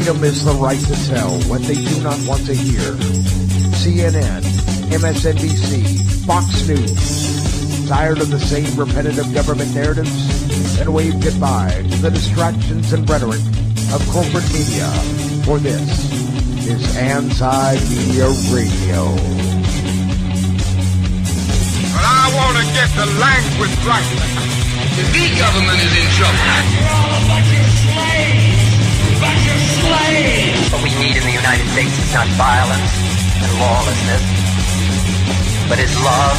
Freedom is the right to tell what they do not want to hear. CNN, MSNBC, Fox News. Tired of the same repetitive government narratives? Then wave goodbye to the distractions and rhetoric of corporate media. For this is Anti-Media Radio. But I want to get the language right. The big government is in trouble. You're all a bunch of slaves! Bunch of slaves! What we need in the United States is not violence and lawlessness, but is love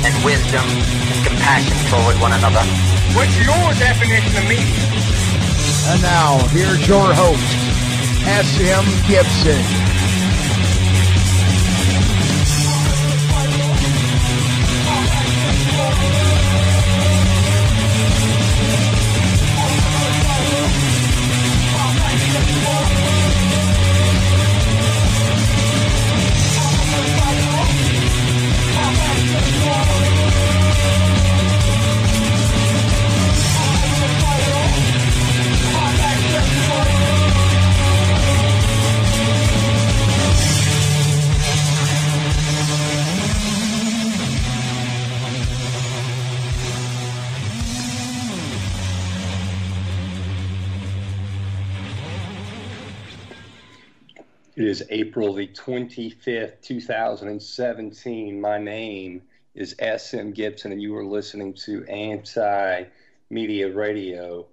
and wisdom and compassion toward one another. What's your definition of media? And now, here's your host, S.M. Gibson. It is April the 25th, 2017. My name is S.M. Gibson, and you are listening to Anti-Media Radio.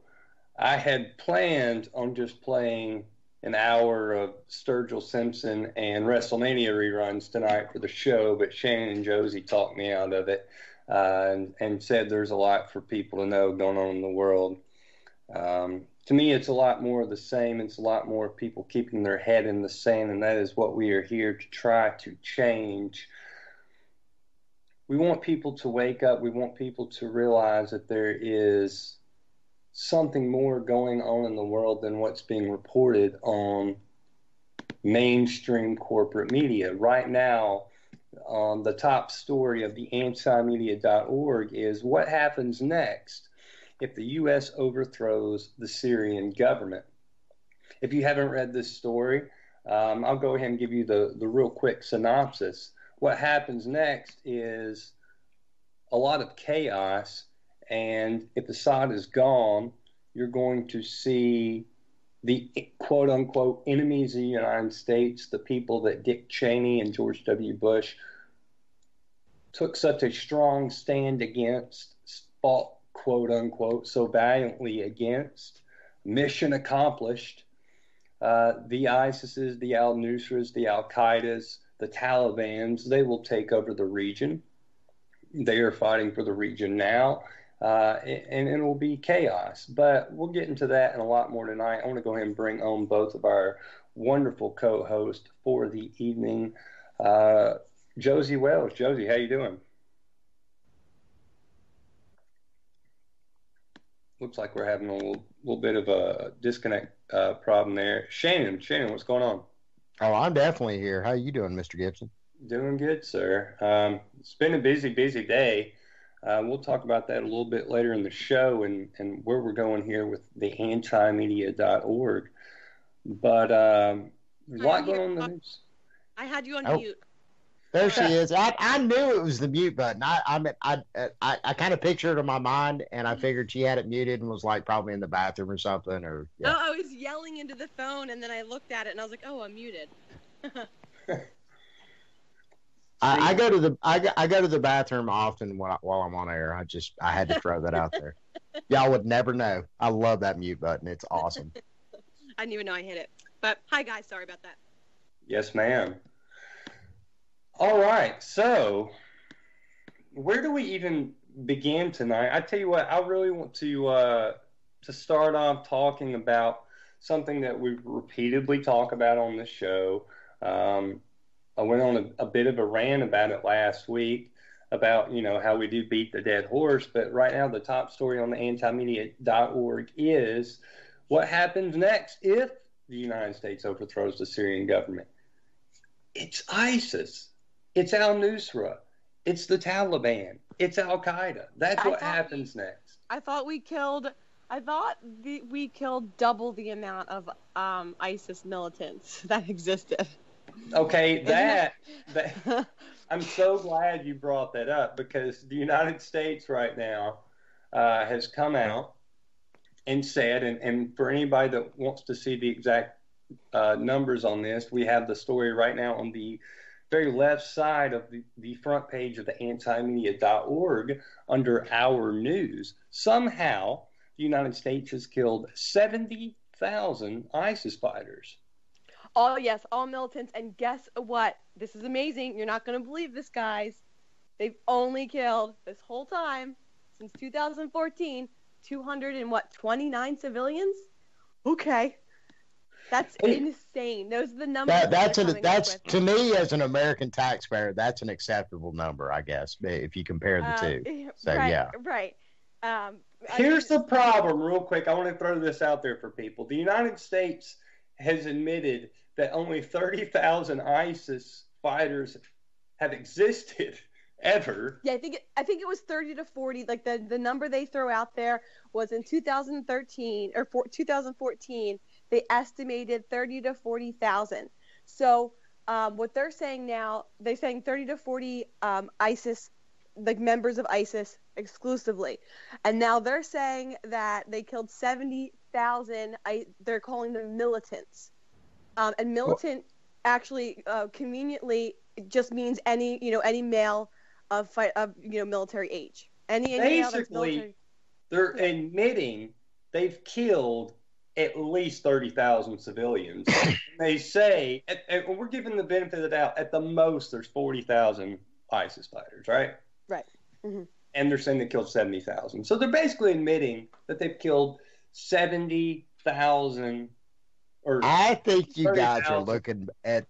I had planned on just playing an hour of Sturgill Simpson and WrestleMania reruns tonight for the show, but Shannon and Josie talked me out of it and said there's a lot for people to know going on in the world. To me, it's a lot more of the same. It's a lot more people keeping their head in the sand, and that is what we are here to try to change. We want people to wake up. We want people to realize that there is something more going on in the world than what's being reported on mainstream corporate media. Right now, the top story of the antimedia.org is what happens next if the U.S. overthrows the Syrian government. If you haven't read this story, I'll go ahead and give you the real quick synopsis. What happens next is a lot of chaos, and if Assad is gone, you're going to see the quote-unquote enemies of the United States, the people that Dick Cheney and George W. Bush took such a strong stand against, fought quote-unquote, so valiantly against, mission accomplished. The ISIS's, the al-Nusras, the al-Qaedas, the Talibans, they will take over the region. They are fighting for the region now, and it will be chaos. But we'll get into that and a lot more tonight. I want to go ahead and bring on both of our wonderful co-hosts for the evening. Josie Wells. Josie, how you doing? Looks like we're having a little bit of a disconnect problem there. Shannon, what's going on? Oh, I'm definitely here. How you doing, Mr. Gibson? Doing good, sir. It's been a busy day. We'll talk about that a little bit later in the show and where we're going here with the antimedia.org. But a lot going on in the news. I had you on mute. There she is. I knew it was the mute button. I kind of pictured it in my mind, and I figured she had it muted and was like probably in the bathroom or something. Or yeah. No, I was yelling into the phone, and then I looked at it and I was like, "Oh, I'm muted." I go to the bathroom often while I'm on air. I had to throw that out there. Y'all would never know. I love that mute button. It's awesome. I didn't even know I hit it. But hi guys, sorry about that. Yes, ma'am. All right, so where do we even begin tonight? I tell you what, I really want to start off talking about something that we've repeatedly talked about on the show. I went on a bit of a rant about it last week about, how we do beat the dead horse. But right now, the top story on the antimedia.org is what happens next if the United States overthrows the Syrian government. It's ISIS. It's al-Nusra. It's the Taliban. It's al-Qaeda. That's what happens next. I thought we killed I thought we killed double the amount of ISIS militants that existed. Okay, I'm so glad you brought that up, because the United States right now has come out and said, and for anybody that wants to see the exact numbers on this, we have the story right now on the very left side of the front page of the antimedia.org under Our News. Somehow, the United States has killed 70,000 ISIS fighters. Oh, yes, all militants. And guess what? This is amazing. You're not going to believe this, guys. They've only killed, this whole time, since 2014, 229 civilians? Okay. That's insane. Those are the numbers. That's to me, as an American taxpayer, that's an acceptable number, I guess, if you compare the two. So right, yeah. Right. Here's the problem, real quick. I want to throw this out there for people. The United States has admitted that only 30,000 ISIS fighters have existed ever. Yeah, I think it was 30 to 40. Like the number they throw out there was in 2013 or 2014. They estimated 30 to 40,000. So what they're saying now, they're saying 30 to 40 ISIS, like members of ISIS exclusively, and now they're saying that they killed 70,000. They're calling them militants, and militant actually conveniently just means any male of military age. Basically, they're admitting they've killed at least 30,000 civilians. They say, and we're giving the benefit of the doubt, at the most there's 40,000 ISIS fighters, right? Right. Mm-hmm. And they're saying they killed 70,000. So they're basically admitting that they've killed 70,000. I think you guys are looking at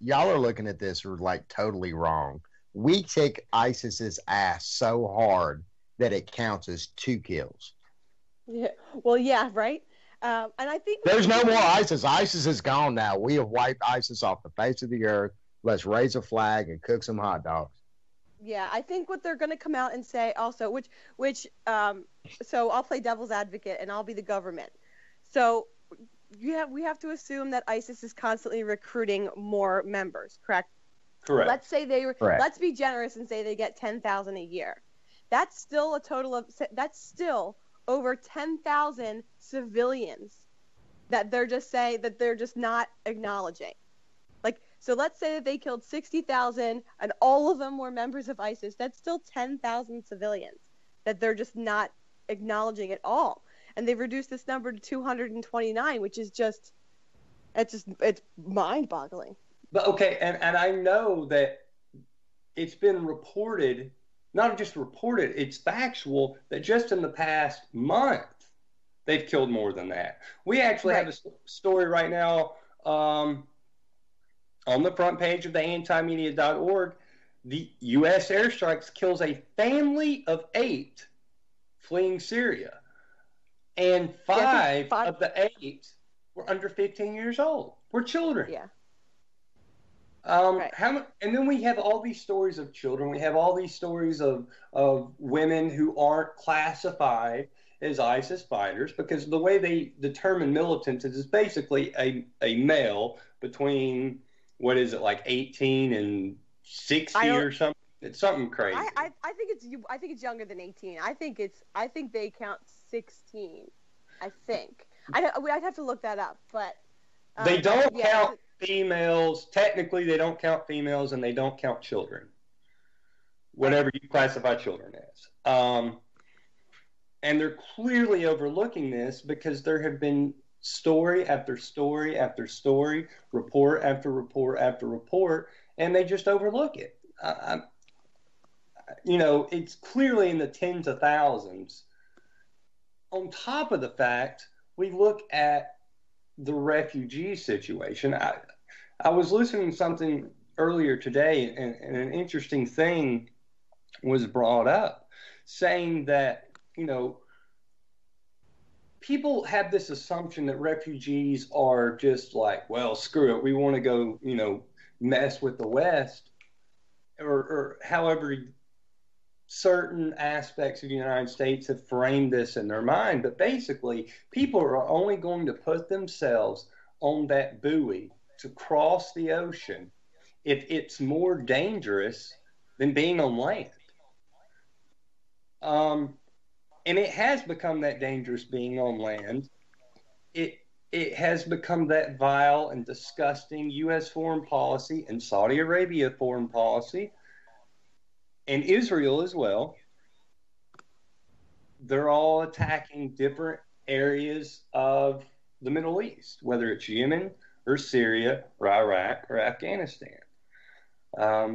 this like totally wrong. We kick ISIS's ass so hard that it counts as 2 kills. Yeah. Well, yeah, right. And I think there's no more ISIS. ISIS is gone now. We have wiped ISIS off the face of the earth. Let's raise a flag and cook some hot dogs. Yeah, I think what they're going to come out and say also, so I'll play devil's advocate and I'll be the government. So we have to assume that ISIS is constantly recruiting more members, correct? Correct. Let's say let's be generous and say they get 10,000 a year. That's still over 10,000 civilians that they're just not acknowledging. Like, so let's say that they killed 60,000 and all of them were members of ISIS. That's still 10,000 civilians that they're just not acknowledging at all. And they've reduced this number to 229, which is it's mind-boggling. But okay, and I know that it's been reported, not just reported, it's factual that just in the past month they've killed more than that. We actually have a story right now on the front page of the antimedia.org. The U.S. airstrikes kills a family of 8 fleeing Syria. And 5 of the 8 were under 15 years old. We're children. Yeah. And then we have all these stories of children. We have all these stories of women who aren't classified as ISIS fighters, because the way they determine militants is basically a male between, what is it, like 18 and 60 or something. It's something crazy. I think it's younger than 18. I think they count 16. I think. I'd have to look that up, but they don't count females. Technically, they don't count females, and they don't count children. Whatever you classify children as. And they're clearly overlooking this because there have been story after story after story, report after report after report, and they just overlook it. It's clearly in the tens of thousands. On top of the fact, we look at the refugee situation. I was listening to something earlier today, and an interesting thing was brought up, saying that, people have this assumption that refugees are just like, well, screw it, we want to go, mess with the West, or however certain aspects of the United States have framed this in their mind, but basically people are only going to put themselves on that buoy to cross the ocean if it's more dangerous than being on land. And it has become that dangerous being on land. It has become that vile and disgusting U.S. foreign policy and Saudi Arabia foreign policy and Israel as well. They're all attacking different areas of the Middle East, whether it's Yemen or Syria or Iraq or Afghanistan.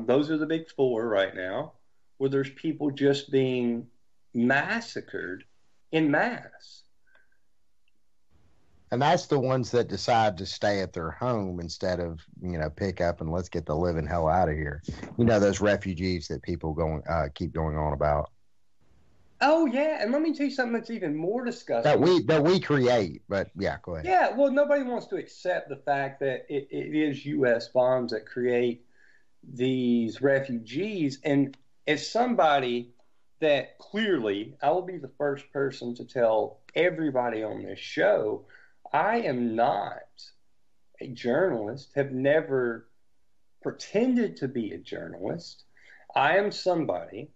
Those are the big four right now, where there's people just being massacred in mass. And that's the ones that decide to stay at their home instead of, pick up and let's get the living hell out of here. Those refugees that people keep going on about. Oh yeah, and let me tell you something that's even more disgusting. That we create, but yeah, go ahead. Yeah, well, nobody wants to accept the fact that it is U.S. bombs that create these refugees. And as somebody that clearly, I will be the first person to tell everybody on this show, I am not a journalist, have never pretended to be a journalist. I am somebody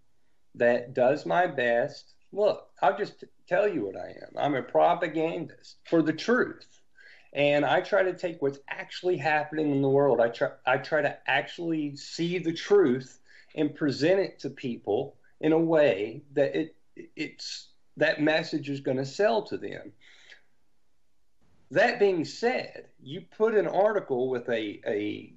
that does my best. Look, I'll just tell you what I am. I'm a propagandist for the truth. And I try to take what's actually happening in the world. I try to actually see the truth and present it to people in a way that it's that message is going to sell to them. That being said, you put an article with a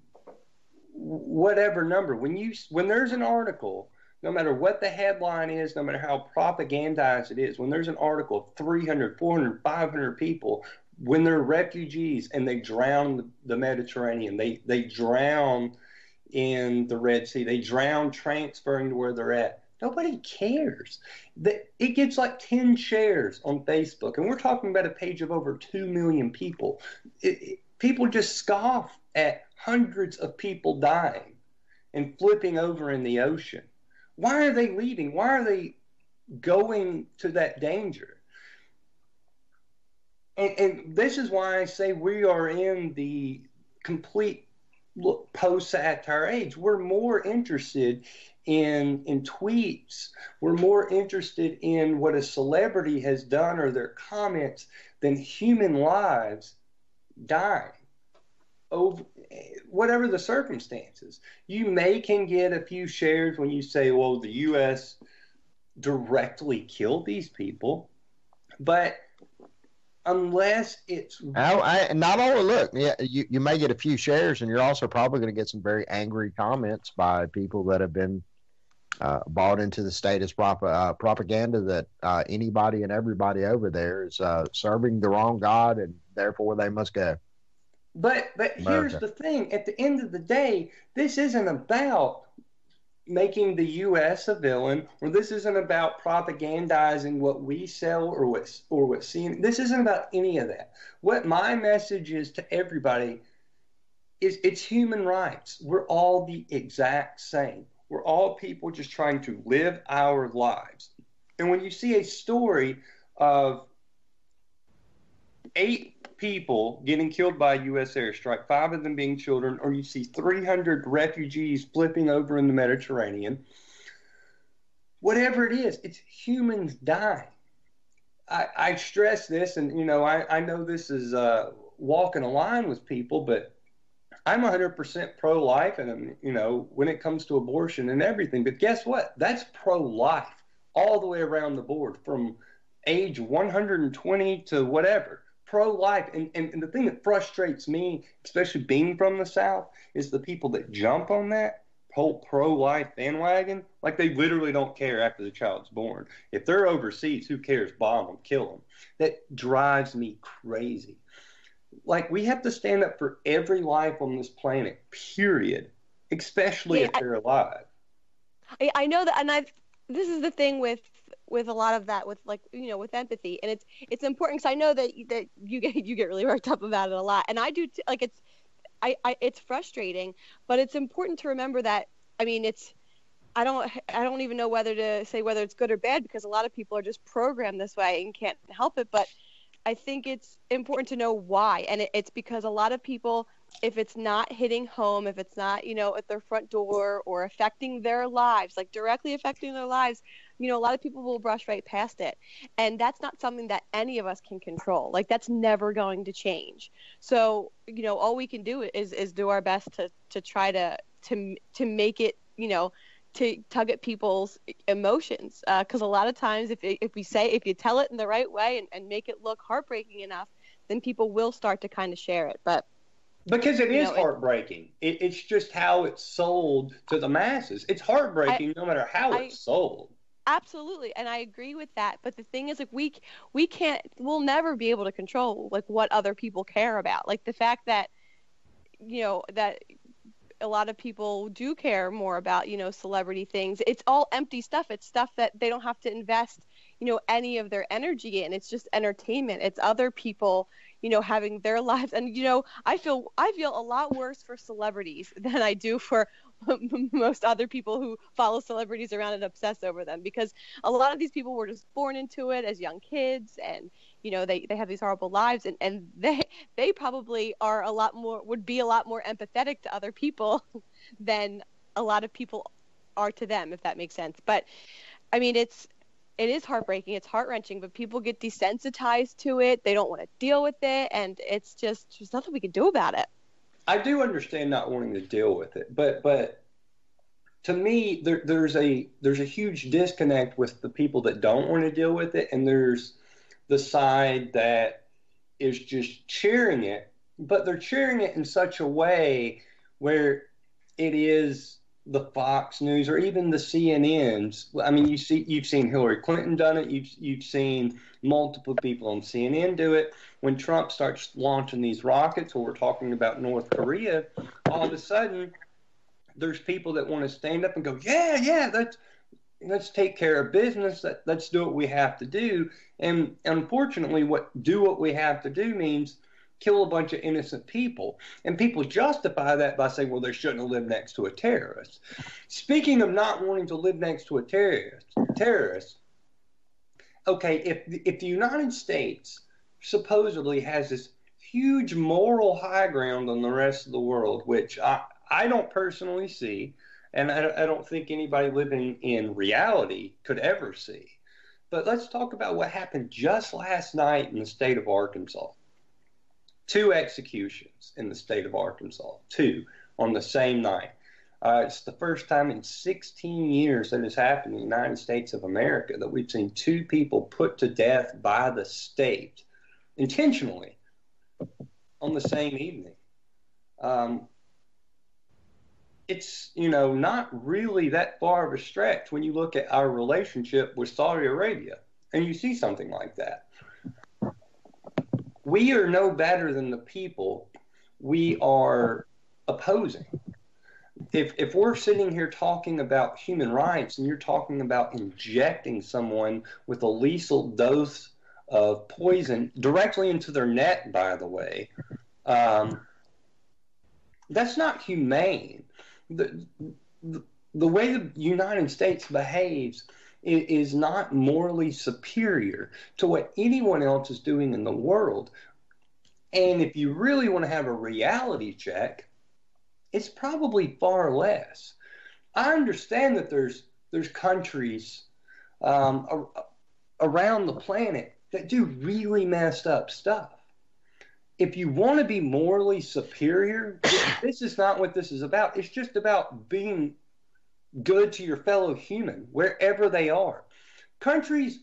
whatever number. When there's an article, no matter what the headline is, no matter how propagandized it is, when there's an article of 300, 400, 500 people, when they're refugees and they drown the Mediterranean, they drown in the Red Sea, they drown transferring to where they're at. Nobody cares. It gets like 10 shares on Facebook, and we're talking about a page of over 2 million people. People just scoff at hundreds of people dying and flipping over in the ocean. Why are they leaving? Why are they going to that danger? And this is why I say we are in the complete post-satire age. We're more interested in tweets. We're more interested in what a celebrity has done or their comments than human lives dying over whatever the circumstances. You can get a few shares when you say, well, the U.S. directly killed these people, but unless it's not only look, yeah, you may get a few shares, and you're also probably going to get some very angry comments by people that have been bought into the status propaganda that anybody and everybody over there is serving the wrong God, and therefore they must go. But here's the thing: at the end of the day, this isn't about making the U.S. a villain, or this isn't about propagandizing what we sell or what's seen. This isn't about any of that. What my message is to everybody is it's human rights. We're all the exact same. We're all people just trying to live our lives. And when you see a story of 8 people getting killed by a U.S. airstrike, 5 of them being children, or you see 300 refugees flipping over in the Mediterranean, whatever it is, it's humans dying. I stress this, and I know this is walking a line with people, but I'm 100% pro-life, and when it comes to abortion and everything. But guess what? That's pro-life all the way around the board, from age 120 to whatever. Pro-life. And the thing that frustrates me, especially being from the South, is the people that jump on that whole pro-life bandwagon. Like, they literally don't care after the child's born. If they're overseas, who cares? Bomb them, kill them. That drives me crazy. Like, we have to stand up for every life on this planet, period, especially if they're alive. I know that, and this is the thing with a lot of that, with with empathy, and it's important, because I know that you get really worked up about it a lot, and I do it's frustrating, but it's important to remember that, don't even know whether to say whether it's good or bad, because a lot of people are just programmed this way and can't help it. But I think it's important to know why. And it's because a lot of people, if it's not hitting home, if it's not, at their front door or affecting their lives, like directly affecting their lives, a lot of people will brush right past it. And that's not something that any of us can control. Like, that's never going to change. So, all we can do is do our best to try to make it, to tug at people's emotions. Because a lot of times if you tell it in the right way and make it look heartbreaking enough, then people will start to kind of share it. But because it is heartbreaking. It's just how it's sold to the masses. It's heartbreaking no matter how it's sold. Absolutely. And I agree with that. But the thing is, like, we'll never be able to control, like, what other people care about. Like, the fact that, that a lot of people do care more about, celebrity things. It's all empty stuff. It's stuff that they don't have to invest, any of their energy in. It's just entertainment. It's other people, having their lives. And, I feel a lot worse for celebrities than I do for most other people who follow celebrities around and obsess over them, because a lot of these people were just born into it as young kids, and they have these horrible lives, and they probably would be a lot more empathetic to other people than a lot of people are to them, if that makes sense. But I mean, it is heartbreaking, it's heart-wrenching, but people get desensitized to it. They don't want to deal with it, and there's nothing we can do about it. I do understand not wanting to deal with it, but to me, there's a huge disconnect with the people that don't want to deal with it, and there's the side that is just cheering it, but they're cheering it in such a way where it is the Fox News or even the CNNs. I mean, you've seen Hillary Clinton done it. You've seen multiple people on CNN do it. When Trump starts launching these rockets, or we're talking about North Korea, all of a sudden there's people that want to stand up and go, yeah, let's take care of business. Let's do what we have to do. And unfortunately, what we have to do means kill a bunch of innocent people. And people justify that by saying, well, they shouldn't have lived next to a terrorist. Speaking of not wanting to live next to a terrorist, okay, if the United States supposedly has this huge moral high ground on the rest of the world, which I don't personally see, and I don't think anybody living in reality could ever see. But let's talk about what happened just last night in the state of Arkansas. 2 executions in the state of Arkansas, 2 on the same night. It's the first time in 16 years that has happened in the United States of America that we've seen 2 people put to death by the state intentionally on the same evening. It's, not really that far of a stretch when you look at our relationship with Saudi Arabia and you see something like that. We are no better than the people we are opposing. If we're sitting here talking about human rights and you're talking about injecting someone with a lethal dose of poison directly into their neck, by the way, that's not humane. The way the United States behaves is not morally superior to what anyone else is doing in the world. And if you really want to have a reality check, it's probably far less. I understand that there's countries around the planet that do really messed up stuff. If you want to be morally superior, this is not what this is about. It's just about being good to your fellow human, wherever they are. Countries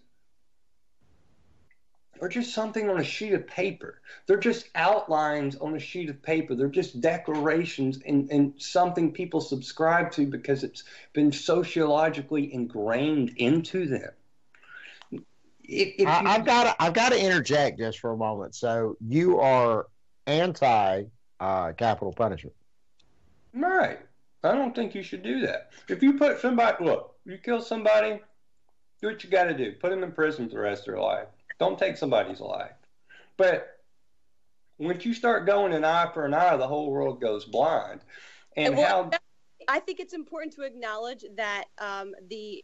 are just something on a sheet of paper. They're just outlines on a sheet of paper. They're just declarations and something people subscribe to because it's been sociologically ingrained into them. I've got to interject just for a moment. So you are anti capital punishment, right? I don't think you should do that. If you put somebody, look, you kill somebody, do what you got to do. Put them in prison for the rest of their life. Don't take somebody's life. But once you start going an eye for an eye, the whole world goes blind. And I think it's important to acknowledge that the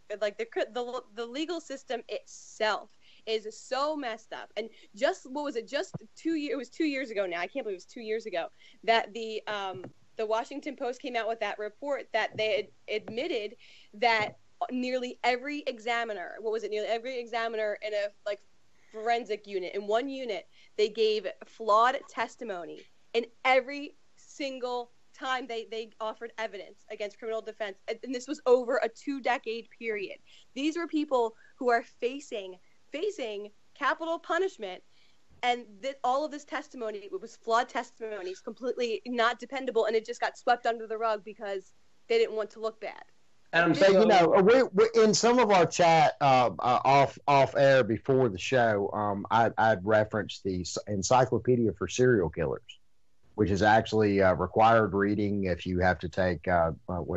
legal system itself is so messed up. And just what was it? Just 2 years. It was 2 years ago now. I can't believe it was 2 years ago that the Washington Post came out with that report that they had admitted that nearly every examiner, nearly every examiner in a forensic unit, in one unit, they gave flawed testimony, and every single time they offered evidence against criminal defense, and this was over a 2-decade period. These were people who are facing capital punishment, and all of this testimony, it was flawed testimonies, completely not dependable, and it just got swept under the rug because they didn't want to look bad. And we in some of our chat off air before the show, I'd referenced the Encyclopedia for Serial Killers, which is actually required reading if you have to take criminal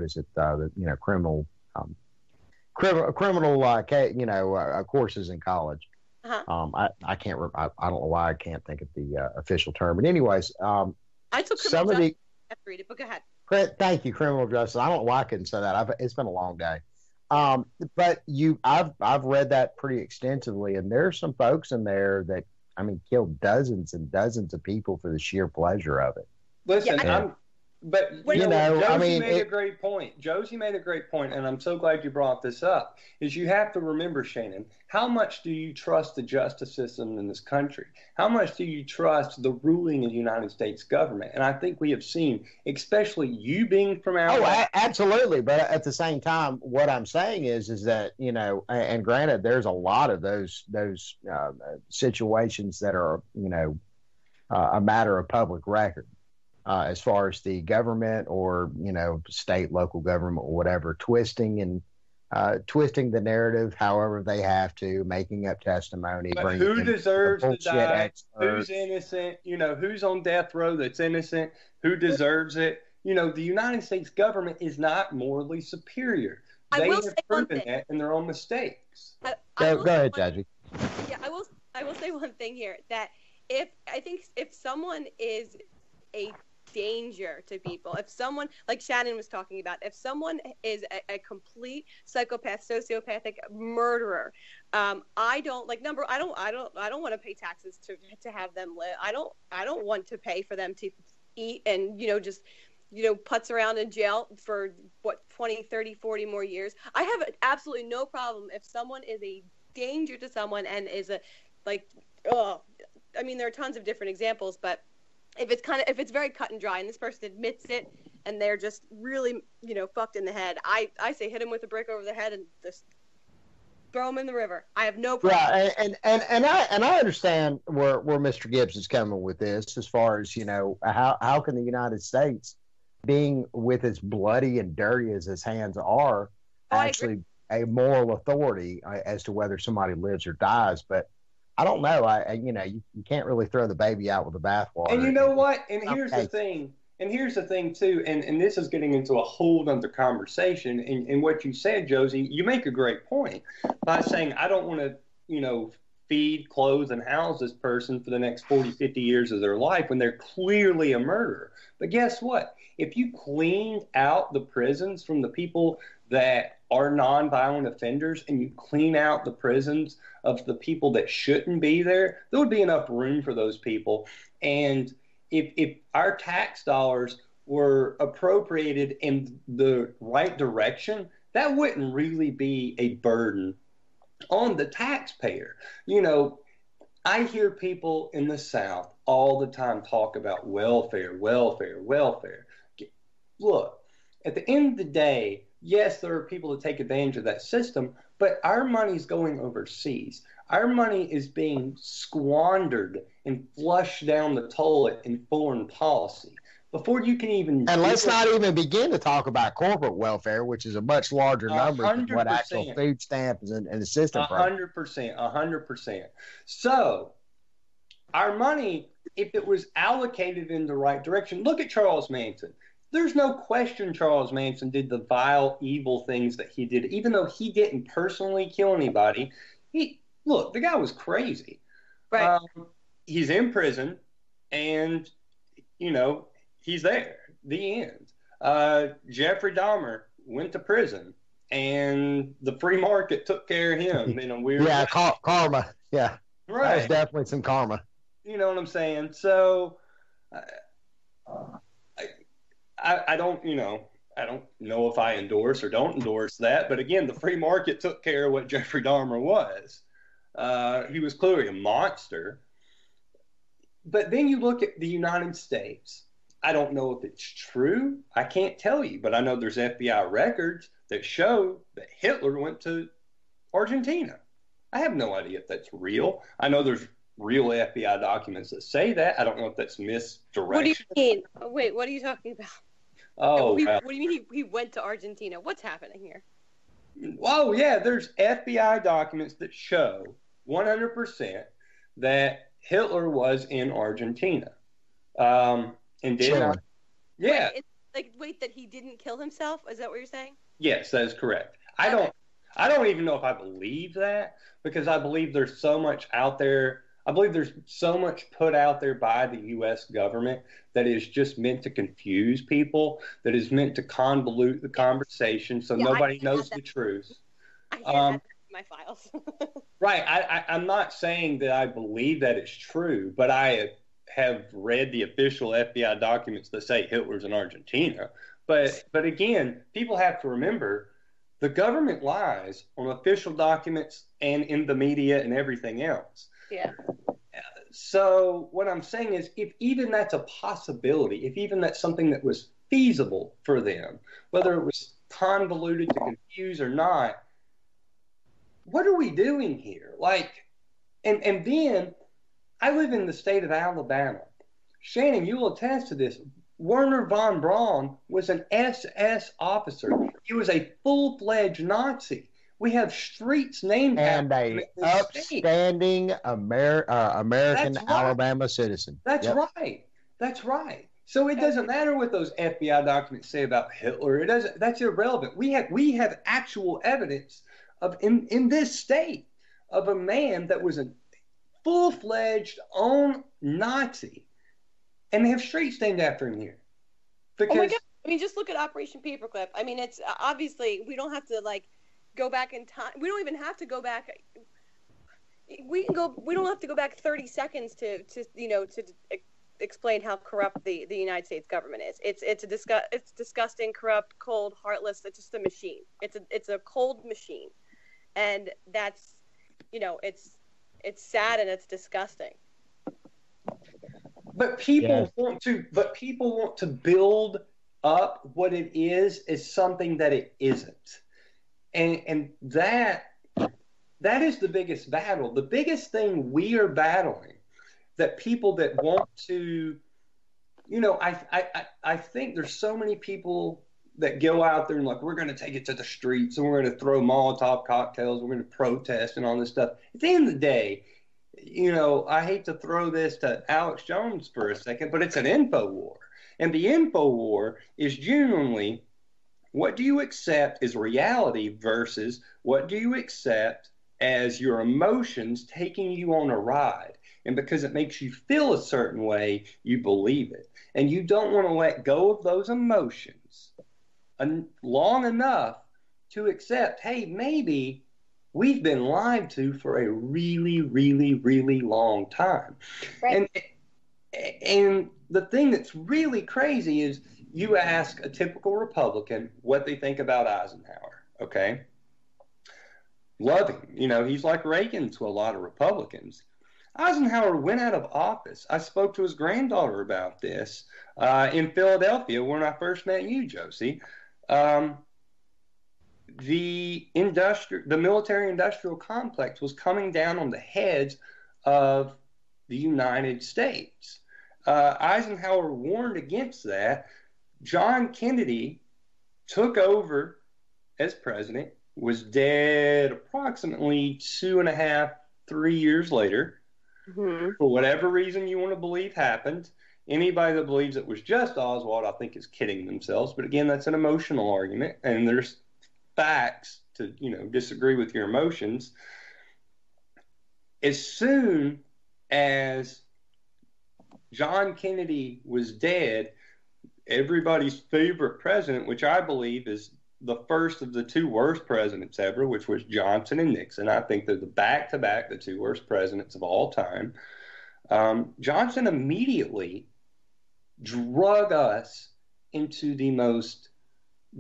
courses in college. Uh-huh. I can't. I don't know why I can't think of the official term. But anyways, I took criminal justice. I have to read it, but go ahead. Thank you, criminal justice. I don't know why I couldn't say that. It's been a long day. But I've read that pretty extensively, and there's some folks in there that killed dozens and dozens of people for the sheer pleasure of it. Listen, Josie made a great point. Josie made a great point, and I'm so glad you brought this up. Is you have to remember, Shannon, how much do you trust the justice system in this country? How much do you trust the ruling of the United States government? And I think we have seen, especially you being from our absolutely. But at the same time, what I'm saying is that, and granted, there's a lot of those situations that are, a matter of public record. As far as the government or, state, local government or whatever, twisting the narrative however they have to, making up testimony. But who deserves to die? Who's innocent? Who's on death row that's innocent? Who deserves it? The United States government is not morally superior. They have proven that in their own mistakes. Go ahead, Judge. Yeah, I will say one thing here, that if someone is a danger to people, if someone, like Shannon was talking about, if someone is a complete psychopath, sociopathic murderer, I don't want to pay taxes to have them live. I don't want to pay for them to eat and just putz around in jail for 20, 30, 40 more years. I have absolutely no problem if someone is a danger to someone and is there are tons of different examples, but if it's very cut and dry and this person admits it and they're just really, fucked in the head, I say hit them with a brick over the head and just throw them in the river. I have no problem. Yeah, and I understand where Mr. Gibson's coming with this, as far as, how can the United States, being with as bloody and dirty as his hands are, actually a moral authority as to whether somebody lives or dies. But I don't know. You can't really throw the baby out with the bathwater. And you know what? And here's the thing. And here's the thing too. And this is getting into a whole other conversation. And what you said, Josie, you make a great point by saying, I don't want to, feed, clothe, and house this person for the next 40, 50 years of their life when they're clearly a murderer. But guess what? If you cleaned out the prisons from the people that are nonviolent offenders, and you clean out the prisons of the people that shouldn't be there, there would be enough room for those people. And if our tax dollars were appropriated in the right direction, that wouldn't really be a burden on the taxpayer. I hear people in the South all the time talk about welfare. Look, at the end of the day, yes, there are people that take advantage of that system, but our money's going overseas. Our money is being squandered and flushed down the toilet in foreign policy. Before you can even... And let's not even begin to talk about corporate welfare, which is a much larger number than what actual food stamps and assistance program. 100%. So, our money, if it was allocated in the right direction... Look at Charles Manson. There's no question Charles Manson did the vile, evil things that he did. Even though he didn't personally kill anybody, the guy was crazy. Right. He's in prison, and, he's there. The end. Jeffrey Dahmer went to prison, and the free market took care of him in a weird way. Karma. Yeah, right. That was definitely some karma. You know what I'm saying? So, I don't, I don't know if I endorse or don't endorse that, but again, the free market took care of what Jeffrey Dahmer was. He was clearly a monster. But then you look at the United States. I don't know if it's true. I can't tell you, but I know there's FBI records that show that Hitler went to Argentina. I have no idea if that's real. I know there's real FBI documents that say that. I don't know if that's misdirection. What do you mean? Wait, what are you talking about? Oh, what do you mean he went to Argentina? What's happening here? Oh, yeah, there's FBI documents that show 100% that Hitler was in Argentina. And did not. Yeah. Wait, that he didn't kill himself? Is that what you're saying? Yes, that is correct. I don't even know if I believe that, because I believe there's so much out there. I believe there's so much put out there by the U.S. government that is just meant to confuse people, that is meant to convolute the conversation so nobody knows the truth. I hear that in my files. Right. I'm not saying that I believe that it's true, but I have read the official FBI documents that say Hitler's in Argentina. But again, people have to remember the government lies on official documents and in the media and everything else. Yeah. So what I'm saying is, if even that's a possibility, if even that's something that was feasible for them, whether it was convoluted to confuse or not, what are we doing here? And then I live in the state of Alabama. Shannon, you will attest to this. Werner von Braun was an SS officer. He was a full-fledged Nazi. We have streets named after him. And an upstanding American right. Alabama citizen. That's right. That's right. So it doesn't matter what those FBI documents say about Hitler. It doesn't. That's irrelevant. We have actual evidence of in this state of a man that was a full-fledged own Nazi, and they have streets named after him here. Because, oh my God. I mean, just look at Operation Paperclip. I mean, it's obviously we don't have to go back in time. We don't even have to go back. We don't have to go back 30 seconds to explain how corrupt the United States government is. It's disgusting, corrupt, cold, heartless. It's just a machine. It's a cold machine, and that's it's sad and it's disgusting. But people want to build up what it is as something that it isn't. And that is the biggest battle. The biggest thing we are battling, that people that want to, I think there's so many people that go out there and we're going to take it to the streets and we're going to throw Molotov cocktails, we're going to protest and all this stuff. At the end of the day, I hate to throw this to Alex Jones for a second, but it's an info war. And the info war is genuinely, what do you accept as reality versus what do you accept as your emotions taking you on a ride? And because it makes you feel a certain way, you believe it. And you don't want to let go of those emotions long enough to accept, hey, maybe we've been lied to for a really, really, really long time. Right. And the thing that's really crazy is you ask a typical Republican what they think about Eisenhower, okay? Love him. He's like Reagan to a lot of Republicans. Eisenhower went out of office. I spoke to his granddaughter about this in Philadelphia when I first met you, Josie. The military-industrial complex was coming down on the heads of the United States. Eisenhower warned against that. John Kennedy took over as president, was dead approximately 2.5, 3 years later. Mm-hmm. For whatever reason you want to believe happened. Anybody that believes it was just Oswald, I think, is kidding themselves. But again, that's an emotional argument, and there's facts to disagree with your emotions. As soon as John Kennedy was dead, everybody's favorite president, which I believe is the first of the two worst presidents ever, which was Johnson and Nixon. I think they're the back-to-back, the two worst presidents of all time. Johnson immediately drug us into the most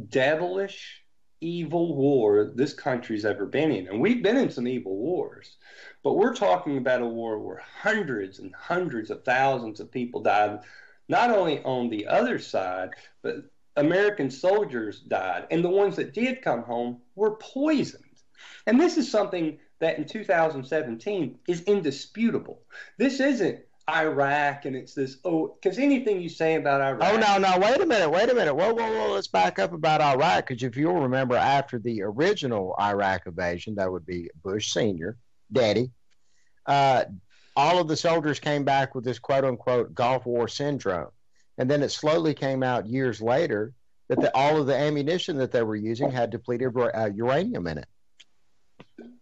devilish, evil war this country's ever been in. And we've been in some evil wars, but we're talking about a war where hundreds and hundreds of thousands of people died, not only on the other side, but American soldiers died. And the ones that did come home were poisoned. And this is something that in 2017 is indisputable. This isn't Iraq and it's this, because anything you say about Iraq. Oh, no, wait a minute. Whoa, let's back up about Iraq, because if you'll remember, after the original Iraq invasion, that would be Bush Sr., Daddy, all of the soldiers came back with this quote-unquote Gulf War syndrome. And then it slowly came out years later that all of the ammunition that they were using had depleted uranium in it.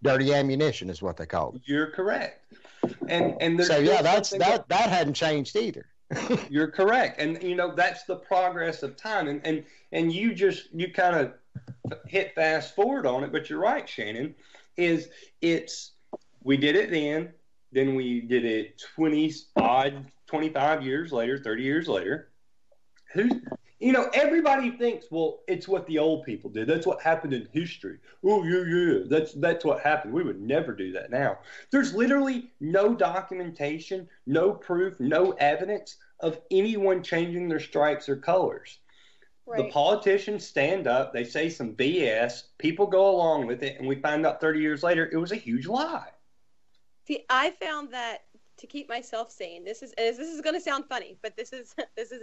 Dirty ammunition is what they call it. You're correct. And so yeah, that hadn't changed either. You're correct. And that's the progress of time. And you kind of hit fast forward on it, but you're right, Shannon, we did it then we did it 25 years later, 30 years later. Everybody thinks, well, it's what the old people did. That's what happened in history. Oh, yeah. That's what happened. We would never do that now. There's literally no documentation, no proof, no evidence of anyone changing their stripes or colors. Right. The politicians stand up, they say some BS, people go along with it, and we find out 30 years later it was a huge lie. See, I found that to keep myself sane, this is going to sound funny, but this is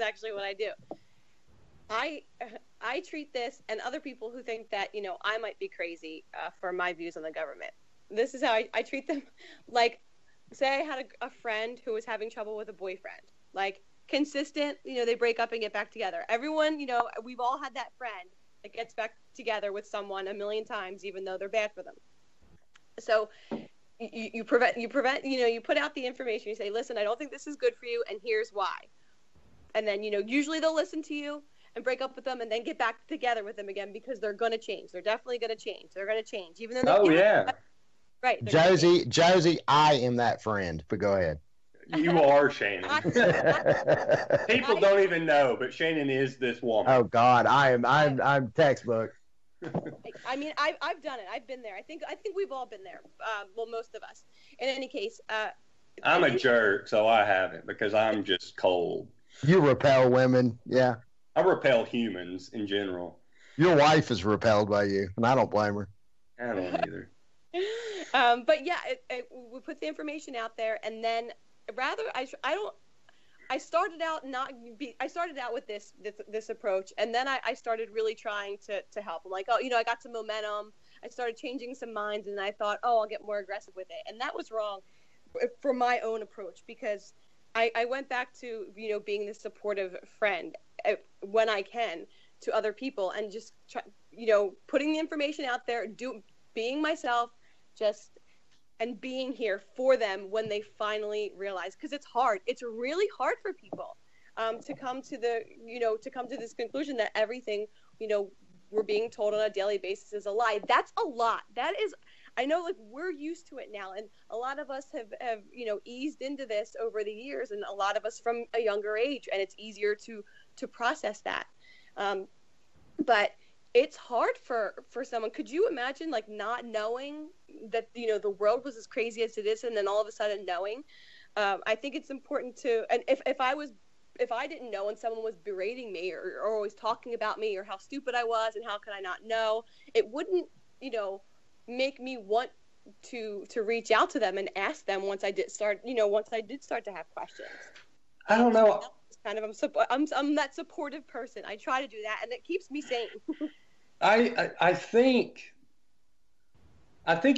actually what I do. I treat this and other people who think that, I might be crazy for my views on the government. This is how I treat them. Like, say I had a friend who was having trouble with a boyfriend. Like, consistent, they break up and get back together. Everyone, we've all had that friend that gets back together with someone a million times, even though they're bad for them. So you put out the information. You say, listen, I don't think this is good for you, and here's why. And then, usually they'll listen to you and break up with them and then get back together with them again, because they're going to change. They're definitely going to change. They're going to change. Even though right. Josie, I am that friend, but go ahead. You are Shannon. People don't even know, but Shannon is this woman. Oh God, I'm textbook. I mean, I've done it. I've been there. I think we've all been there. Well, most of us. In any case, I'm a jerk, so I haven't, because I'm just cold. You repel women, yeah. I repel humans in general. Your wife is repelled by you, and I don't blame her. I don't either. But yeah, we put the information out there, and then I started out with this approach, and then I started really trying to help. I'm like, I got some momentum. I started changing some minds, and I thought, I'll get more aggressive with it. And that was wrong for my own approach, because I went back to, being the supportive friend when I can to other people, and just try, putting the information out there, being myself, and being here for them when they finally realize, because it's hard. It's really hard for people to come to this conclusion that everything, we're being told on a daily basis is a lie. That's a lot. That is, I know, like, we're used to it now, and a lot of us have eased into this over the years, and a lot of us from a younger age, and it's easier to process that. But it's hard for someone. Could you imagine, like, not knowing that, the world was as crazy as it is, and then all of a sudden knowing? I think it's important to, and if I didn't know and someone was berating me or always talking about me or how stupid I was and how could I not know, it wouldn't, make me want to reach out to them and ask them once I did start to have questions. I don't know. Kind of, I'm that supportive person. I try to do that, and it keeps me sane. I think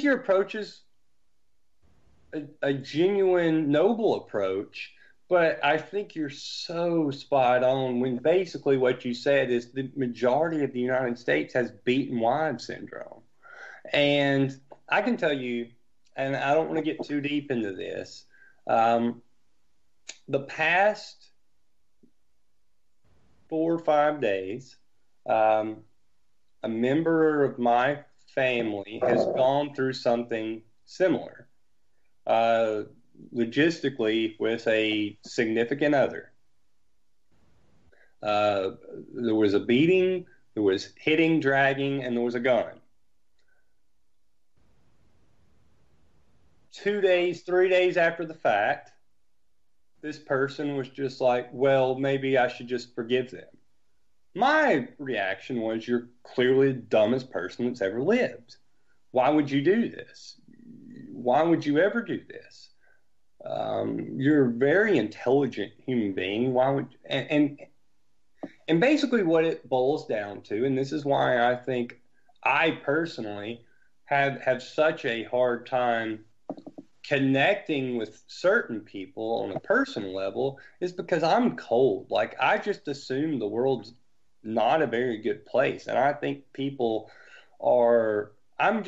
your approach is a genuine, noble approach, but I think you're so spot on when basically what you said is the majority of the United States has beaten wives syndrome. And I can tell you, and I don't want to get too deep into this, the past 4 or 5 days, a member of my family has gone through something similar, logistically, with a significant other. There was a beating, there was hitting, dragging, and there was a gun. 2 days, 3 days after the fact, this person was just like, well, maybe I should just forgive them. My reaction was, you're clearly the dumbest person that's ever lived. Why would you do this? Why would you ever do this? You're a very intelligent human being. Why would and basically what it boils down to, and this is why I think I personally have such a hard time connecting with certain people on a personal level, is because I'm cold. Like, I just assume the world's not a very good place. And I think people are, I'm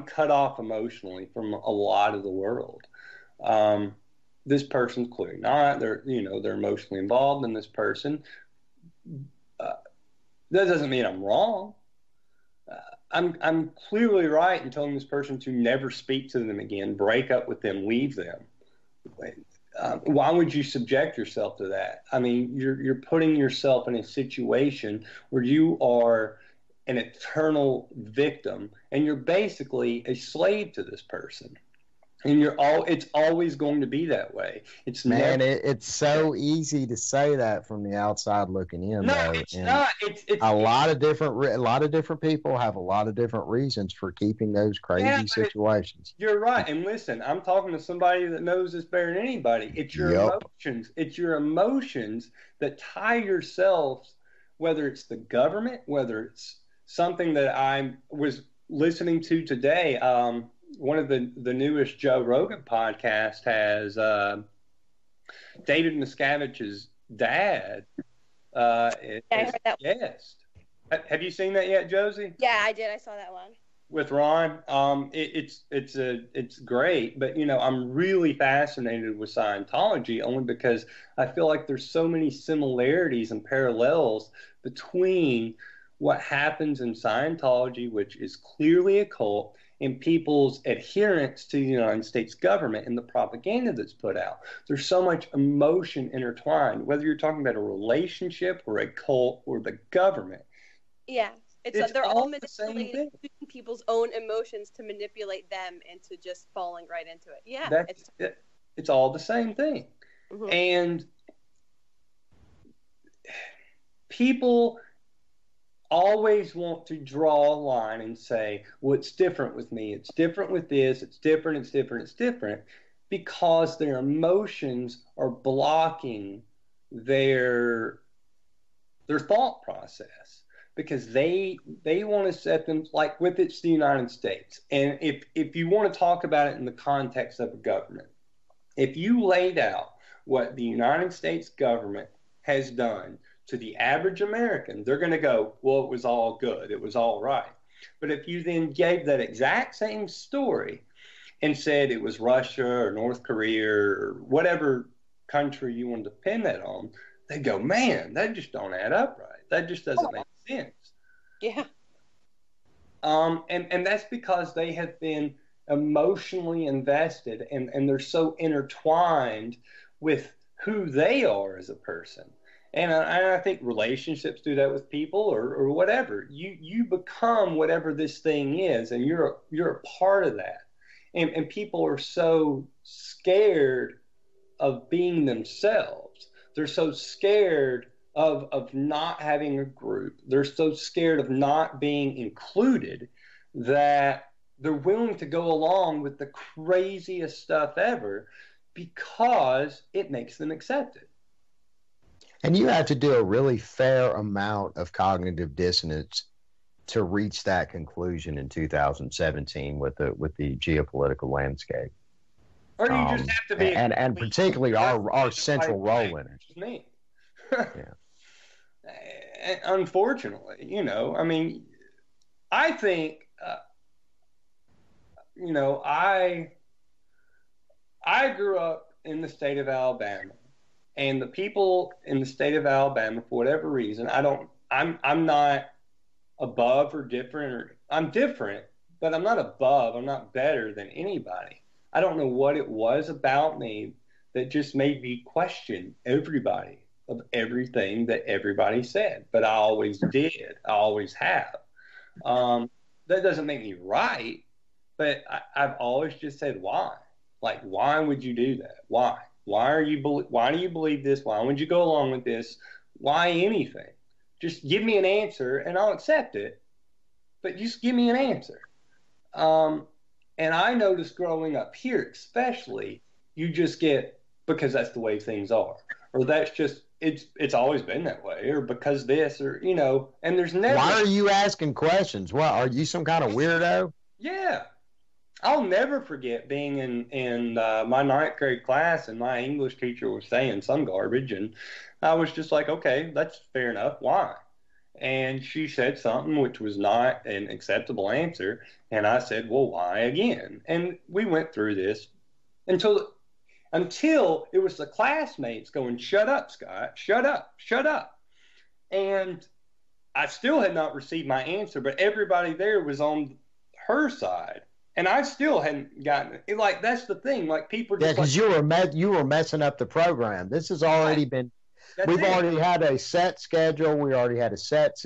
cut off emotionally from a lot of the world. This person's clearly not. They're emotionally involved in this person. That doesn't mean I'm wrong. I'm clearly right in telling this person to never speak to them again, break up with them, leave them. Why would you subject yourself to that? I mean, you're putting yourself in a situation where you are an eternal victim, and you're basically a slave to this person. And it's always going to be that way. It's so easy to say that from the outside looking in. No, though. It's not. It's a lot of different people have a lot of different reasons for keeping those crazy situations. You're right. And listen, I'm talking to somebody that knows this better than anybody. It's your emotions. It's your emotions that tie yourselves, whether it's the government, whether it's something that I was listening to today. One of the newest Joe Rogan podcast has David Miscavige's dad. I heard that. Guest. Have you seen that yet, Josie? Yeah, I did. I saw that one with Ron. It's great, but I'm really fascinated with Scientology, only because I feel like there's so many similarities and parallels between what happens in Scientology, which is clearly a cult, and people's adherence to the United States government and the propaganda that's put out. There's so much emotion intertwined, whether you're talking about a relationship or a cult or the government. Yeah, they're all manipulating people's own emotions to manipulate them into just falling right into it. Yeah, it's all the same thing. Mm-hmm. And people always want to draw a line and say, well, it's different with me. It's different with this. It's different. It's different. It's different, because their emotions are blocking their thought process, because they want to set them, like, with it's the United States. And if you want to talk about it in the context of a government, if you laid out what the United States government has done to the average American, they're going to go, well, it was all good. It was all right. But if you then gave that exact same story and said it was Russia or North Korea or whatever country you want to pin that on, they go, man, that just don't add up right. That just doesn't make sense. Yeah. And that's because they have been emotionally invested, and they're so intertwined with who they are as a person. And I think relationships do that with people, or whatever. You become whatever this thing is, and you're a part of that. And people are so scared of being themselves. They're so scared of not having a group. They're so scared of not being included that they're willing to go along with the craziest stuff ever, because it makes them accepted. And you have to do a really fair amount of cognitive dissonance to reach that conclusion in 2017 with the geopolitical landscape. Or you just have to be, and particularly our central role in it. Yeah. Unfortunately, I mean, I think, I grew up in the state of Alabama. And the people in the state of Alabama, for whatever reason, I'm not above or different, or I'm different, but I'm not above. I'm not better than anybody. I don't know what it was about me that just made me question everybody of everything that everybody said. But I always did. I always have. That doesn't make me right, but I've always just said, why? Like, why would you do that? Why? Why do you believe this? Why would you go along with this? Why anything? Just give me an answer and I'll accept it. But just give me an answer. And I noticed growing up here, especially, you just get, because that's the way things are, or that's just, it's always been that way, or because this, or, you know, and there's never. Why are you asking questions? What, are you some kind of weirdo? Yeah. I'll never forget being in my ninth grade class, and my English teacher was saying some garbage, and I was just like, okay, that's fair enough. Why? And she said something which was not an acceptable answer, and I said, well, why again? And we went through this until it was the classmates going, shut up, Scott, shut up, shut up. And I still had not received my answer, but everybody there was on her side. And I still hadn't gotten it. Like, that's the thing. Like, people just. Yeah, because you were messing up the program. This has already been. We've already had a set schedule. We already had a set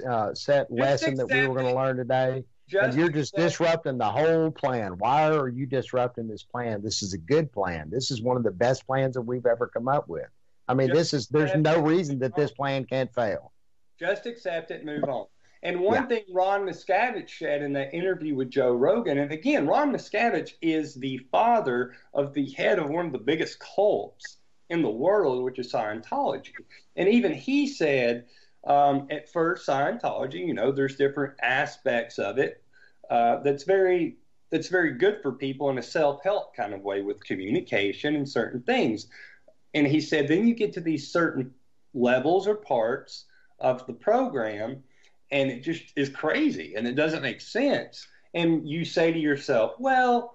lesson that we were going to learn today. And you're just disrupting the whole plan. Why are you disrupting this plan? This is a good plan. This is one of the best plans that we've ever come up with. I mean, there's no reason that this plan can't fail. Just accept it and move on. And one thing Ron Miscavige said in that interview with Joe Rogan, and again, Ron Miscavige is the father of the head of one of the biggest cults in the world, which is Scientology. And even he said, at first, Scientology, you know, there's different aspects of it that's very good for people in a self-help kind of way with communication and certain things. And he said, then you get to these certain levels or parts of the program, and it just is crazy, and it doesn't make sense. And you say to yourself, well,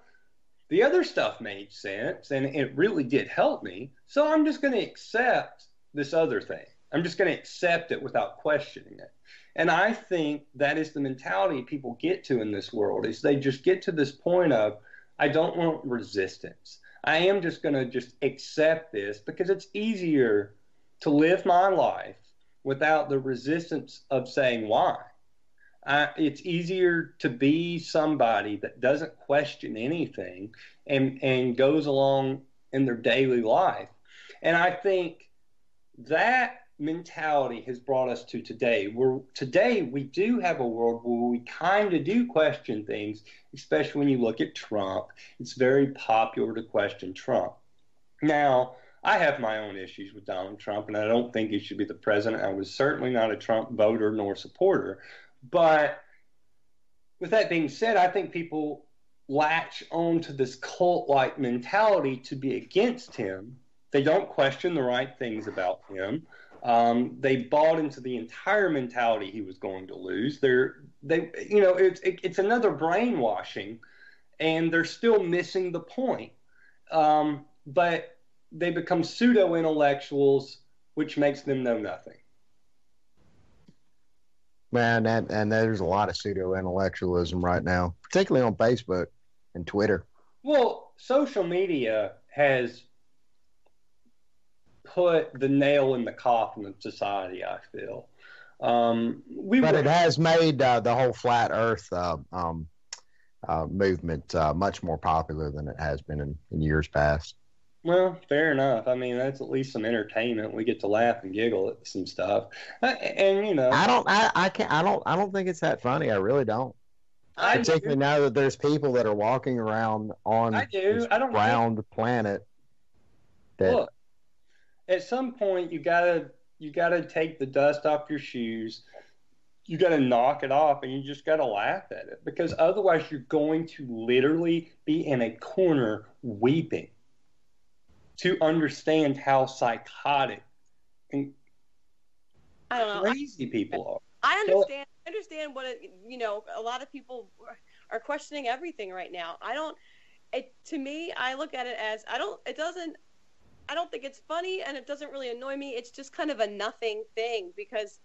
the other stuff made sense, and it really did help me, so I'm just going to accept this other thing. I'm just going to accept it without questioning it. And I think that is the mentality people get to in this world, is they just get to this point of, I don't want resistance. I am just going to just accept this because it's easier to live my life without the resistance of saying why. It's easier to be somebody that doesn't question anything and goes along in their daily life. And I think that mentality has brought us to today, where today we do have a world where we kind of do question things, especially when you look at Trump. It's very popular to question Trump. Now, I have my own issues with Donald Trump, and I don't think he should be the president. I was certainly not a Trump voter nor supporter. But with that being said, I think people latch on to this cult-like mentality to be against him. They don't question the right things about him. They bought into the entire mentality he was going to lose. It's another brainwashing, and they're still missing the point. But they become pseudo-intellectuals, which makes them know nothing. Man, and there's a lot of pseudo-intellectualism right now, particularly on Facebook and Twitter. Well, social media has put the nail in the coffin of society, I feel. It has made the whole flat Earth movement much more popular than it has been in years past. Well, fair enough. I mean, that's at least some entertainment. We get to laugh and giggle at some stuff, and you know. I don't think it's that funny. I really don't. Particularly now that there's people that are walking around on this round planet. Look, at some point you gotta take the dust off your shoes. You gotta knock it off, and you just gotta laugh at it, because otherwise you're going to literally be in a corner weeping to understand how psychotic and crazy people are. I understand what a lot of people are questioning everything right now. To me, I look at it as I don't think it's funny, and it doesn't really annoy me. It's just kind of a nothing thing because,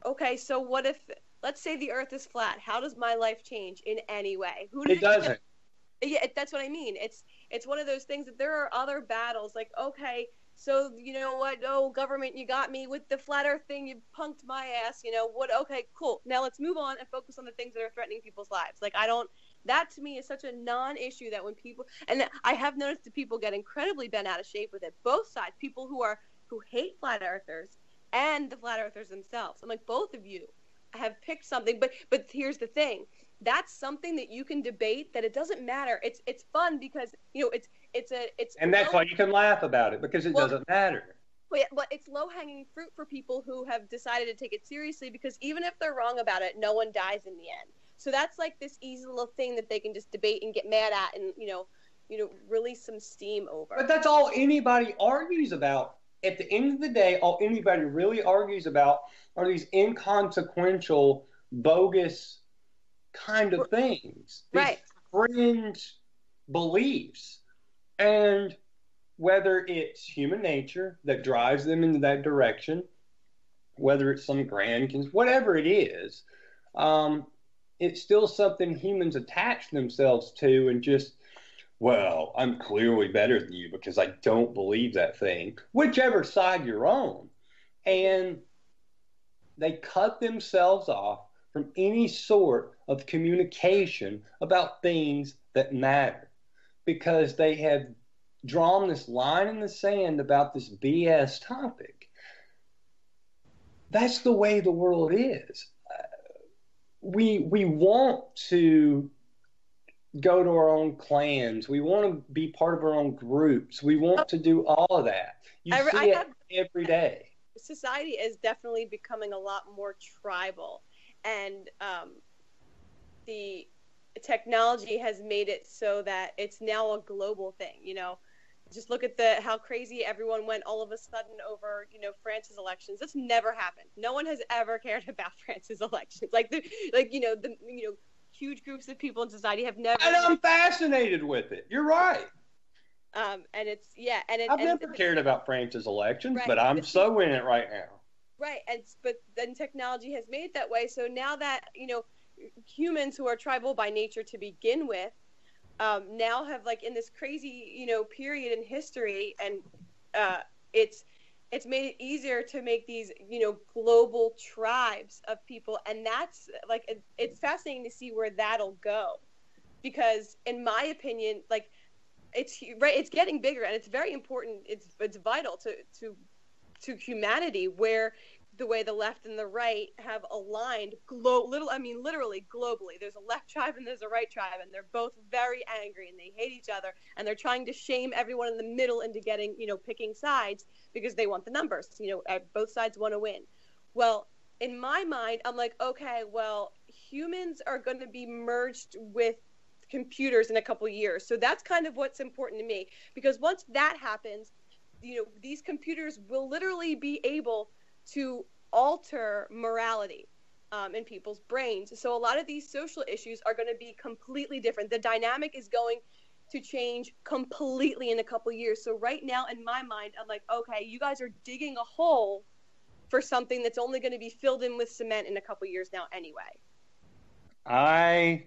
okay, so what if, let's say the Earth is flat? How does my life change in any way? It doesn't. Yeah, that's what I mean. It's one of those things that there are other battles. Like, okay, so you know what? Oh, government, you got me with the flat Earth thing. You punked my ass. You know what? Okay, cool. Now let's move on and focus on the things that are threatening people's lives. Like, I don't. That to me is such a non-issue that when people, and I have noticed that people get incredibly bent out of shape with it. Both sides, people who hate flat earthers and the flat earthers themselves. I'm like, both of you have picked something, but here's the thing. That's something that you can debate, that it doesn't matter. It's fun because, you know, it's and that's why you can laugh about it, because it doesn't matter. But it's low-hanging fruit for people who have decided to take it seriously, because even if they're wrong about it, no one dies in the end. So that's like this easy little thing that they can just debate and get mad at and, you know, release some steam over. But that's all anybody argues about. At the end of the day, all anybody really argues about are these inconsequential, bogus kind of things. Right. These fringe beliefs. And whether it's human nature that drives them into that direction, whether it's some grand, whatever it is, it's still something humans attach themselves to and just, well, I'm clearly better than you because I don't believe that thing, whichever side you're on. And they cut themselves off from any sort of communication about things that matter because they have drawn this line in the sand about this BS topic. That's the way the world is. We want to go to our own clans. We want to be part of our own groups. We want to do all of that. You see it every day. Society is definitely becoming a lot more tribal, and the technology has made it so that it's now a global thing. You know, just look at how crazy everyone went all of a sudden over, you know, France's elections. That's never happened. No one has ever cared about France's elections. Huge groups of people in society have never. And I'm fascinated with it. You're right. And I've never cared about France's elections, right, but I'm so in it right now. Right, but then technology has made it that way. So now that, you know, humans who are tribal by nature to begin with, now have, like, in this crazy, you know, period in history, and it's made it easier to make these, you know, global tribes of people, and that's like it's fascinating to see where that'll go, because in my opinion, like, it's getting bigger, and it's very important. It's vital to humanity, where the way the left and the right have aligned literally globally. There's a left tribe and there's a right tribe, and they're both very angry and they hate each other, and they're trying to shame everyone in the middle into getting, you know, picking sides because they want the numbers. You know, both sides want to win. Well, in my mind, I'm like, okay, well, humans are going to be merged with computers in a couple years. So that's kind of what's important to me, because once that happens, you know, these computers will literally be able to alter morality in people's brains. So a lot of these social issues are going to be completely different. The dynamic is going to change completely in a couple years. So right now, in my mind, I'm like, okay, you guys are digging a hole for something that's only going to be filled in with cement in a couple years now anyway. I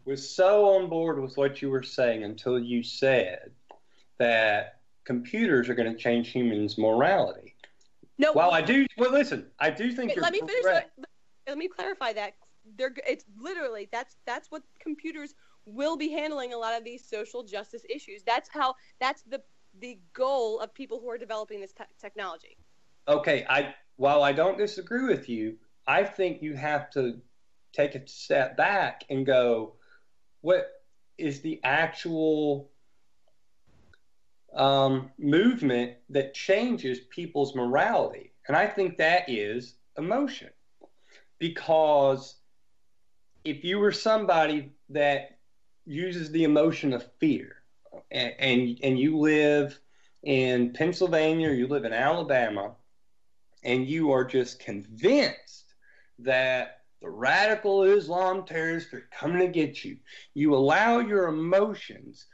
was so on board with what you were saying until you said that computers are going to change humans' morality. No. Well, I do think you're let me finish. correct. Let me clarify that. It's literally that's what computers will be handling a lot of these social justice issues. That's the goal of people who are developing this technology. Okay, while I don't disagree with you, I think you have to take a step back and go, what is the actual movement that changes people's morality? And I think that is emotion. Because if you were somebody that uses the emotion of fear, and you live in Pennsylvania or you live in Alabama, and you are just convinced that the radical Islam terrorists are coming to get you, you allow your emotions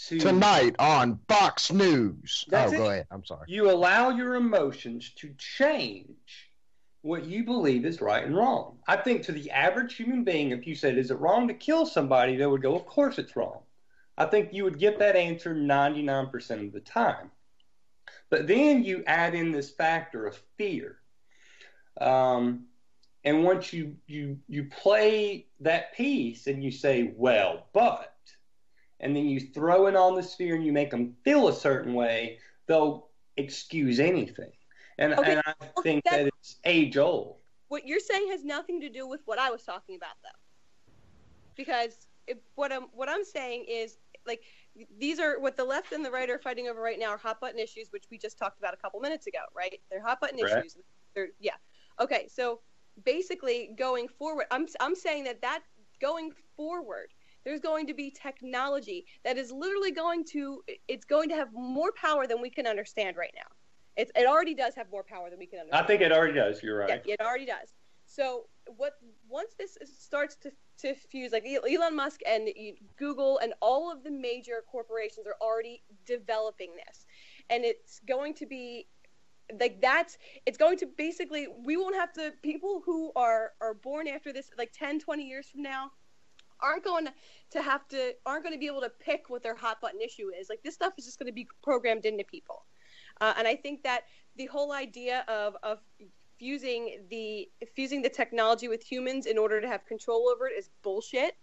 tonight on Fox News. That's go ahead. I'm sorry. You allow your emotions to change what you believe is right and wrong. I think to the average human being, if you said, is it wrong to kill somebody, they would go, of course it's wrong. I think you would get that answer 99% of the time. But then you add in this factor of fear. And once you play that piece and you say, well, but, and then you throw in all this fear and you make them feel a certain way, they'll excuse anything. And I think that it's age old. What you're saying has nothing to do with what I was talking about, though. Because what I'm saying is, like, these are what the left and the right are fighting over right now are hot button issues, which we just talked about a couple minutes ago, right? They're hot button issues. Yeah. Okay. So basically, going forward, I'm saying that going forward, there's going to be technology that is literally going to have more power than we can understand right now. It already does have more power than we can understand. I think it already does. You're right. Yeah, it already does. So once this starts to fuse, like Elon Musk and Google and all of the major corporations are already developing this, and it's going to be like it's going to basically, we won't have to, people who are born after this, like 10, 20 years from now, aren't going to be able to pick what their hot button issue is. Like, this stuff is just going to be programmed into people. And I think that the whole idea of fusing the technology with humans in order to have control over it is bullshit.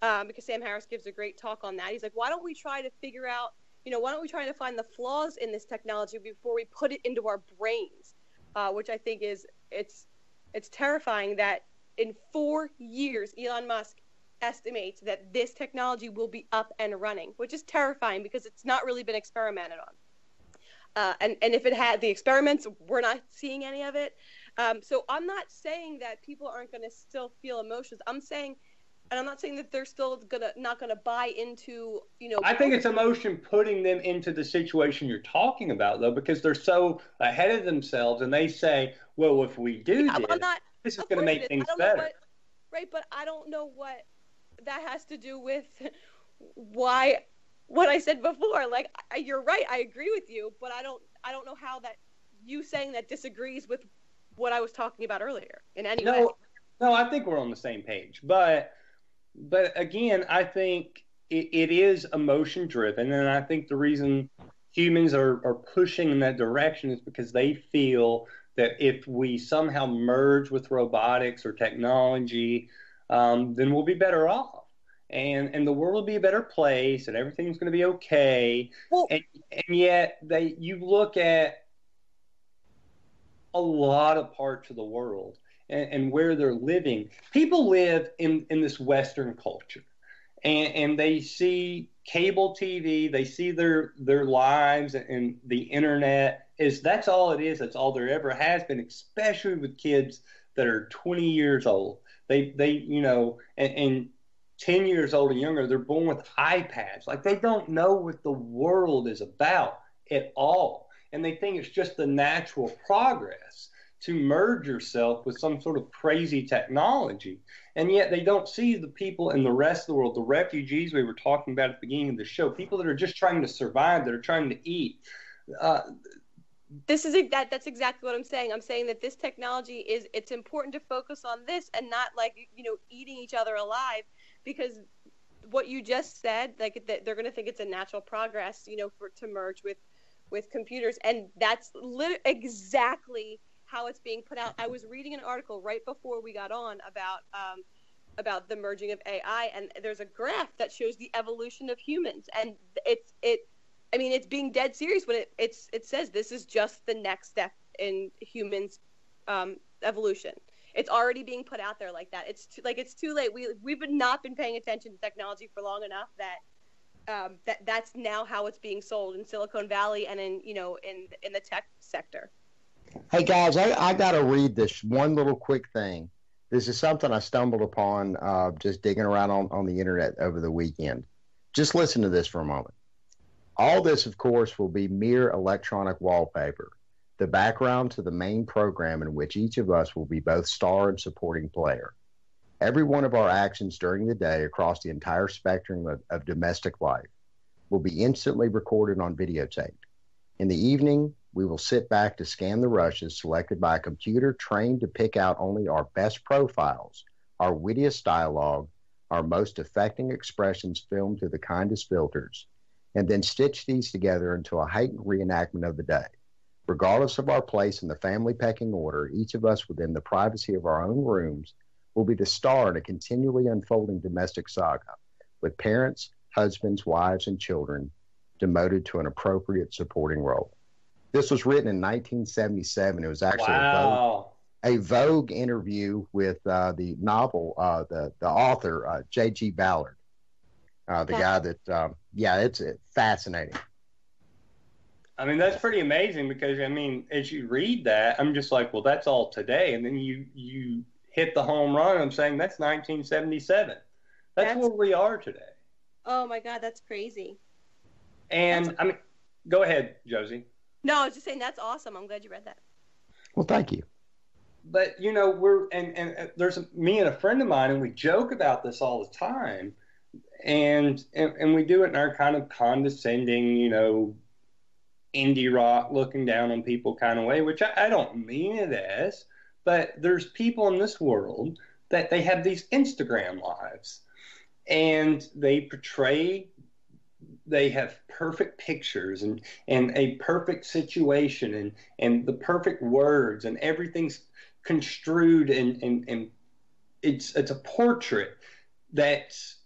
Because Sam Harris gives a great talk on that. He's like, why don't we try to figure out, why don't we try to find the flaws in this technology before we put it into our brains? Which I think it's terrifying that in 4 years, Elon Musk estimates that this technology will be up and running, which is terrifying because it's not really been experimented on. And if it had the experiments, we're not seeing any of it. So I'm not saying that people aren't going to still feel emotions. I'm not saying that they're still not gonna buy into, I think it's emotion putting them into the situation you're talking about, though, because they're so ahead of themselves, and they say, well, if we do this is going to make things better. Right, but I don't know what that has to do with what I said before. Like, you're right, I agree with you, but I don't know how that you saying that disagrees with what I was talking about earlier in any way. No, I think we're on the same page, but again, I think it is emotion driven, and I think the reason humans are pushing in that direction is because they feel that if we somehow merge with robotics or technology, then we'll be better off. And the world will be a better place, and everything's going to be okay. Well, and yet you look at a lot of parts of the world and where they're living. People live in this Western culture, and they see cable TV, they see their lives, and the internet that's all it is. That's all there ever has been, especially with kids that are 20 years old. They and 10 years old and younger, they're born with iPads. Like, they don't know what the world is about at all. And they think it's just the natural progress to merge yourself with some sort of crazy technology. And yet they don't see the people in the rest of the world, the refugees we were talking about at the beginning of the show, people that are just trying to survive, that are trying to eat. That's exactly what I'm saying. I'm saying that this technology it's important to focus on this and not eating each other alive, because what you just said, like, they're going to think it's a natural progress, to merge with computers, and that's exactly how it's being put out. I was reading an article right before we got on about the merging of AI, and there's a graph that shows the evolution of humans, and it's being dead serious when it says this is just the next step in humans' evolution. It's already being put out there like that. It's too late. We've not been paying attention to technology for long enough that that's now how it's being sold in Silicon Valley and in the tech sector. Hey guys, I got to read this one little quick thing. This is something I stumbled upon just digging around on the internet over the weekend. Just listen to this for a moment. All this, of course, will be mere electronic wallpaper, the background to the main program in which each of us will be both star and supporting player. Every one of our actions during the day across the entire spectrum of domestic life, will be instantly recorded on videotape. In the evening, we will sit back to scan the rushes selected by a computer trained to pick out only our best profiles, our wittiest dialogue, our most affecting expressions filmed through the kindest filters, and then stitch these together into a heightened reenactment of the day. Regardless of our place in the family pecking order, each of us within the privacy of our own rooms will be the star in a continually unfolding domestic saga, with parents, husbands, wives, and children demoted to an appropriate supporting role. This was written in 1977. It was actually a Vogue interview with the novel, the author, J.G. Ballard, the guy that, it's fascinating. I mean, that's pretty amazing because, I mean, as you read that, I'm just like, well, that's all today. And then you hit the home run. I'm saying that's 1977. That's where we are today. Oh, my God, that's crazy. And, I mean, go ahead, Josie. No, I was just saying that's awesome. I'm glad you read that. Well, thank you. But, you know, there's me and a friend of mine, and we joke about this all the time. And we do it in our kind of condescending, you know, indie rock looking down on people kind of way, which I don't mean it as, but there's people in this world that they have these Instagram lives and they have perfect pictures and a perfect situation and the perfect words and everything's construed and it's a portrait that's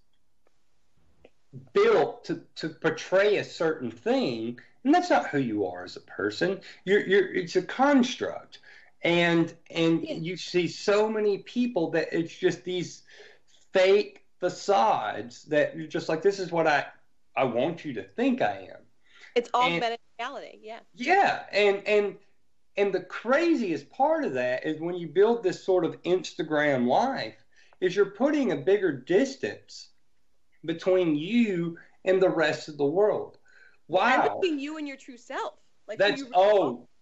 built to portray a certain thing. And that's not who you are as a person. It's a construct. And you see so many people that it's just these fake facades that you're just like, this is what I want you to think I am. It's augmented reality, yeah. Yeah, and the craziest part of that is when you build this sort of Instagram life, is you're putting a bigger distance between you and the rest of the world. Wow. And between you and your true self. Like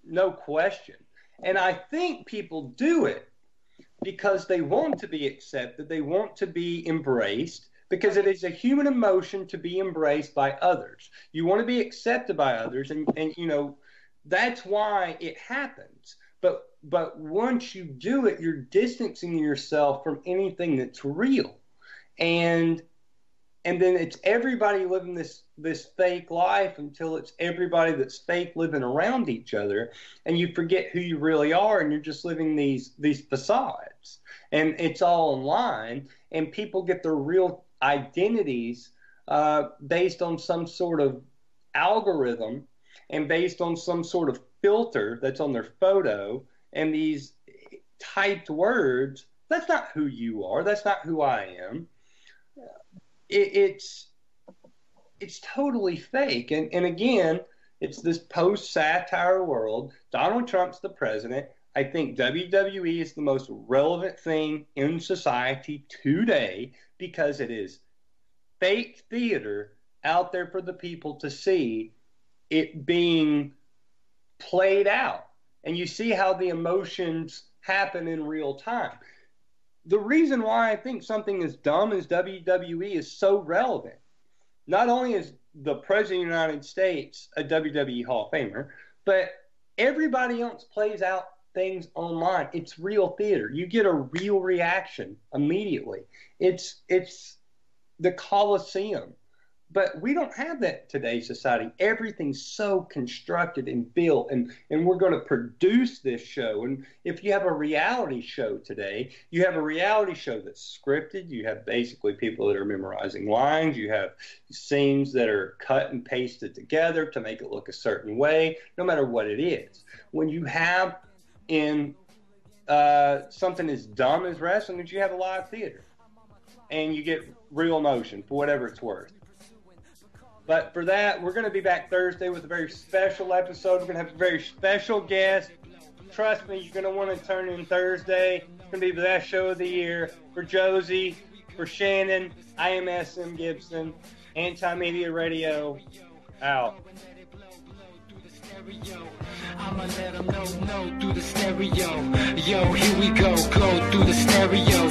no question. And I think people do it because they want to be accepted. They want to be embraced because it is a human emotion to be embraced by others. You want to be accepted by others. And you know, that's why it happens. But once you do it, you're distancing yourself from anything that's real. And then it's everybody living this fake life until it's everybody that's fake living around each other, and you forget who you really are, and you're just living these facades. And it's all online, and people get their real identities based on some sort of algorithm and based on some sort of filter that's on their photo and these typed words. That's not who you are. That's not who I am. It's totally fake. And again, it's this post-satire world. Donald Trump's the president. I think WWE is the most relevant thing in society today because it is fake theater out there for the people to see it being played out. And you see how the emotions happen in real time. The reason why I think something as dumb as WWE is so relevant, not only is the President of the United States a WWE Hall of Famer, but everybody else plays out things online. It's real theater. You get a real reaction immediately. It's the Coliseum. But we don't have that in today's society. Everything's so constructed and built, and we're going to produce this show. And if you have a reality show today, you have a reality show that's scripted. You have basically people that are memorizing lines. You have scenes that are cut and pasted together to make it look a certain way, no matter what it is. When you have in something as dumb as wrestling, you have a live theater, and you get real emotion for whatever it's worth. But for that, we're going to be back Thursday with a very special episode. We're going to have a very special guest. Trust me, you're going to want to turn in Thursday. It's going to be the best show of the year. For Josie, for Shannon, I am SM Gibson. Anti-Media Radio, out. I'ma let them know through the stereo. Yo, here we go through the stereo.